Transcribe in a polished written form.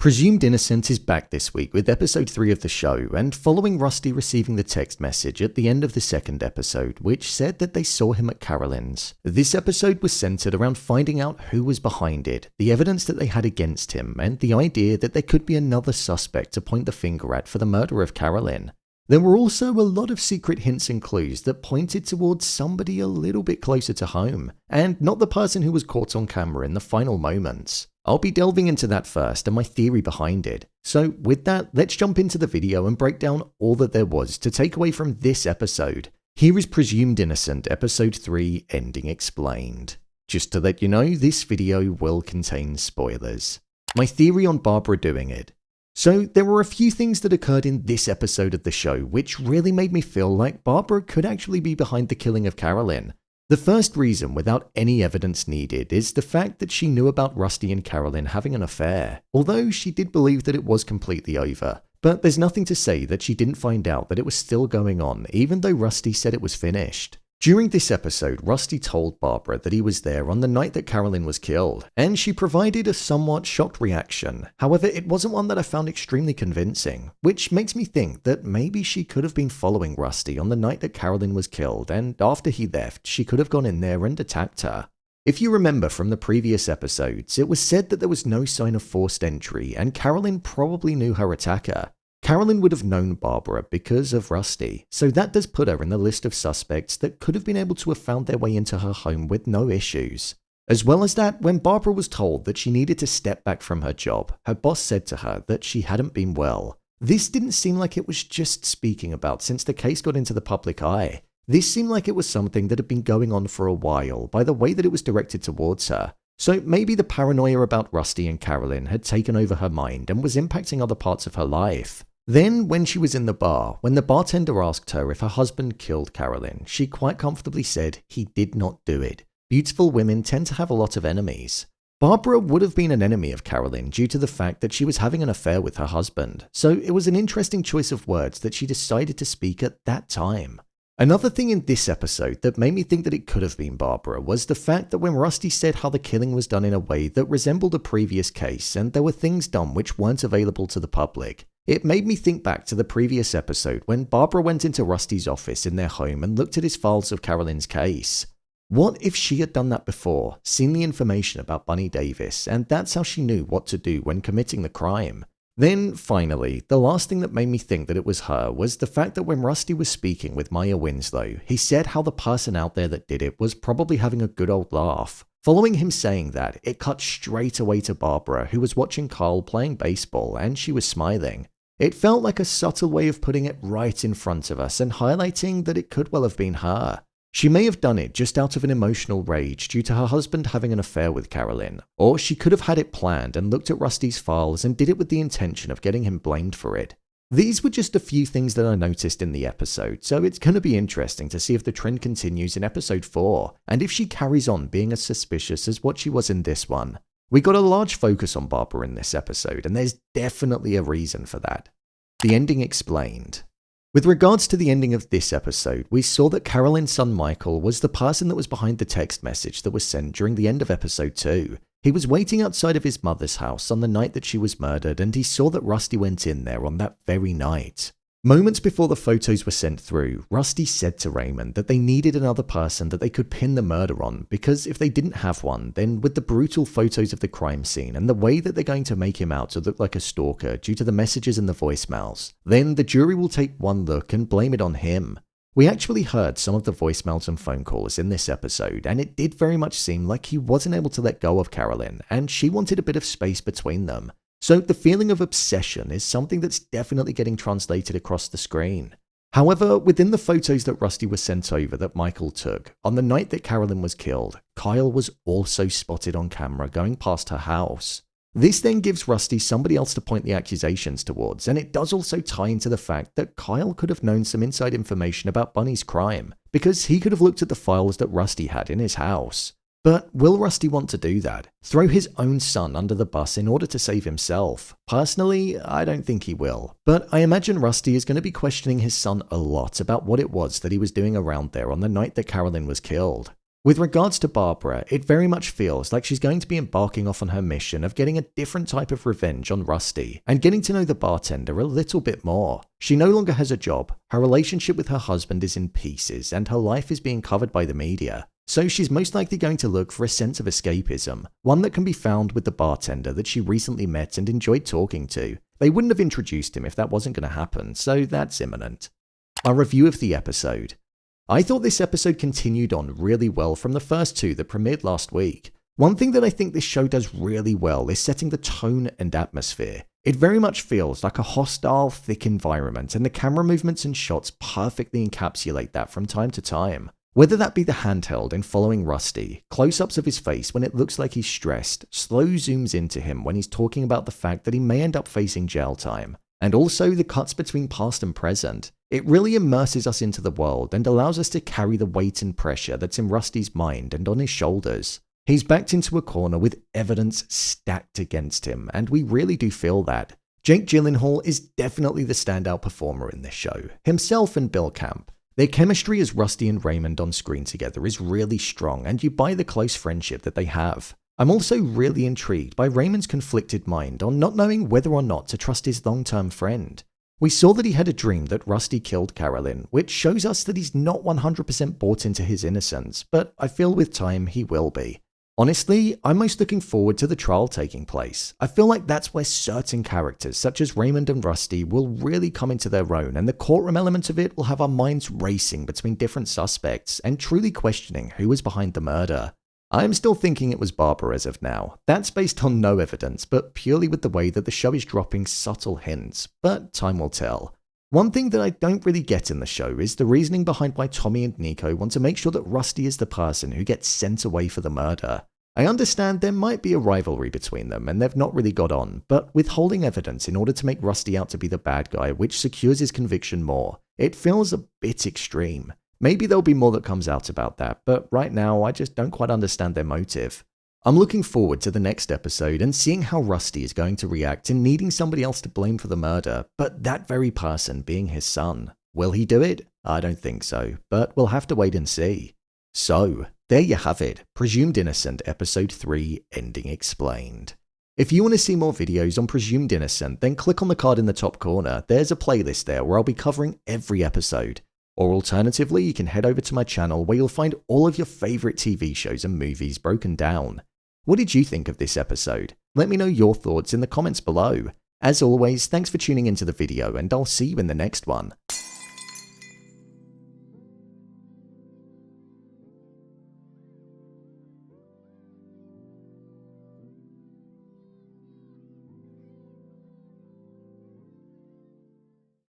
Presumed Innocent is back this week with episode 3 of the show, and following Rusty receiving the text message at the end of the second episode, which said that they saw him at Carolyn's. This episode was centered around finding out who was behind it, the evidence that they had against him, and the idea that there could be another suspect to point the finger at for the murder of Carolyn. There were also a lot of secret hints and clues that pointed towards somebody a little bit closer to home, and not the person who was caught on camera in the final moments. I'll be delving into that first and my theory behind it. So with that, let's jump into the video and break down all that there was to take away from this episode. Here is Presumed Innocent, episode 3, Ending Explained. Just to let you know, this video will contain spoilers. My theory on Barbara doing it. So there were a few things that occurred in this episode of the show which really made me feel like Barbara could actually be behind the killing of Carolyn. The first reason, without any evidence needed, is the fact that she knew about Rusty and Carolyn having an affair, although she did believe that it was completely over. But there's nothing to say that she didn't find out that it was still going on, even though Rusty said it was finished. During this episode, Rusty told Barbara that he was there on the night that Carolyn was killed, and she provided a somewhat shocked reaction. However, it wasn't one that I found extremely convincing, which makes me think that maybe she could have been following Rusty on the night that Carolyn was killed, and after he left, she could have gone in there and attacked her. If you remember from the previous episodes, it was said that there was no sign of forced entry, and Carolyn probably knew her attacker. Carolyn would have known Barbara because of Rusty, so that does put her in the list of suspects that could have been able to have found their way into her home with no issues. As well as that, when Barbara was told that she needed to step back from her job, her boss said to her that she hadn't been well. This didn't seem like it was just speaking about since the case got into the public eye. This seemed like it was something that had been going on for a while by the way that it was directed towards her. So maybe the paranoia about Rusty and Carolyn had taken over her mind and was impacting other parts of her life. Then, when she was in the bar, when the bartender asked her if her husband killed Carolyn, she quite comfortably said he did not do it. Beautiful women tend to have a lot of enemies. Barbara would have been an enemy of Carolyn due to the fact that she was having an affair with her husband, so it was an interesting choice of words that she decided to speak at that time. Another thing in this episode that made me think that it could have been Barbara was the fact that when Rusty said how the killing was done in a way that resembled a previous case and there were things done which weren't available to the public, it made me think back to the previous episode when Barbara went into Rusty's office in their home and looked at his files of Carolyn's case. What if she had done that before, seen the information about Bunny Davis, and that's how she knew what to do when committing the crime? Then, finally, the last thing that made me think that it was her was the fact that when Rusty was speaking with Maya Winslow, he said how the person out there that did it was probably having a good old laugh. Following him saying that, it cut straight away to Barbara, who was watching Carl playing baseball, and she was smiling. It felt like a subtle way of putting it right in front of us and highlighting that it could well have been her. She may have done it just out of an emotional rage due to her husband having an affair with Carolyn, or she could have had it planned and looked at Rusty's files and did it with the intention of getting him blamed for it. These were just a few things that I noticed in the episode, so it's going to be interesting to see if the trend continues in episode 4, and if she carries on being as suspicious as what she was in this one. We got a large focus on Barbara in this episode, and there's definitely a reason for that. The ending explained. With regards to the ending of this episode, we saw that Carolyn's son Michael was the person that was behind the text message that was sent during the end of episode 2. He was waiting outside of his mother's house on the night that she was murdered, and he saw that Rusty went in there on that very night. Moments before the photos were sent through, Rusty said to Raymond that they needed another person that they could pin the murder on, because if they didn't have one, then with the brutal photos of the crime scene and the way that they're going to make him out to look like a stalker due to the messages and the voicemails, then the jury will take one look and blame it on him. We actually heard some of the voicemails and phone calls in this episode, and it did very much seem like he wasn't able to let go of Carolyn, and she wanted a bit of space between them. So the feeling of obsession is something that's definitely getting translated across the screen. However, within the photos that Rusty was sent over that Michael took, on the night that Carolyn was killed, Kyle was also spotted on camera going past her house. This then gives Rusty somebody else to point the accusations towards, and it does also tie into the fact that Kyle could have known some inside information about Bunny's crime, because he could have looked at the files that Rusty had in his house. But will Rusty want to do that? Throw his own son under the bus in order to save himself? Personally, I don't think he will. But I imagine Rusty is going to be questioning his son a lot about what it was that he was doing around there on the night that Carolyn was killed. With regards to Barbara, it very much feels like she's going to be embarking off on her mission of getting a different type of revenge on Rusty and getting to know the bartender a little bit more. She no longer has a job, her relationship with her husband is in pieces, and her life is being covered by the media. So she's most likely going to look for a sense of escapism, one that can be found with the bartender that she recently met and enjoyed talking to. They wouldn't have introduced him if that wasn't going to happen, so that's imminent. Our review of the episode. I thought this episode continued on really well from the first two that premiered last week. One thing that I think this show does really well is setting the tone and atmosphere. It very much feels like a hostile, thick environment, and the camera movements and shots perfectly encapsulate that from time to time. Whether that be the handheld in following Rusty, close-ups of his face when it looks like he's stressed, slow zooms into him when he's talking about the fact that he may end up facing jail time, and also the cuts between past and present. It really immerses us into the world and allows us to carry the weight and pressure that's in Rusty's mind and on his shoulders. He's backed into a corner with evidence stacked against him, and we really do feel that. Jake Gyllenhaal is definitely the standout performer in this show, himself and Bill Camp. Their chemistry as Rusty and Raymond on screen together is really strong, and you buy the close friendship that they have. I'm also really intrigued by Raymond's conflicted mind on not knowing whether or not to trust his long-term friend. We saw that he had a dream that Rusty killed Carolyn, which shows us that he's not 100% bought into his innocence, but I feel with time he will be. Honestly, I'm most looking forward to the trial taking place. I feel like that's where certain characters, such as Raymond and Rusty, will really come into their own, and the courtroom element of it will have our minds racing between different suspects and truly questioning who was behind the murder. I'm still thinking it was Barbara as of now. That's based on no evidence, but purely with the way that the show is dropping subtle hints, but time will tell. One thing that I don't really get in the show is the reasoning behind why Tommy and Nico want to make sure that Rusty is the person who gets sent away for the murder. I understand there might be a rivalry between them and they've not really got on, but withholding evidence in order to make Rusty out to be the bad guy, which secures his conviction more, it feels a bit extreme. Maybe there'll be more that comes out about that, but right now I just don't quite understand their motive. I'm looking forward to the next episode and seeing how Rusty is going to react in needing somebody else to blame for the murder, but that very person being his son. Will he do it? I don't think so, but we'll have to wait and see. So, there you have it, Presumed Innocent Episode 3 Ending Explained. If you want to see more videos on Presumed Innocent, then click on the card in the top corner. There's a playlist there where I'll be covering every episode. Or alternatively, you can head over to my channel where you'll find all of your favourite TV shows and movies broken down. What did you think of this episode? Let me know your thoughts in the comments below. As always, thanks for tuning into the video and I'll see you in the next one.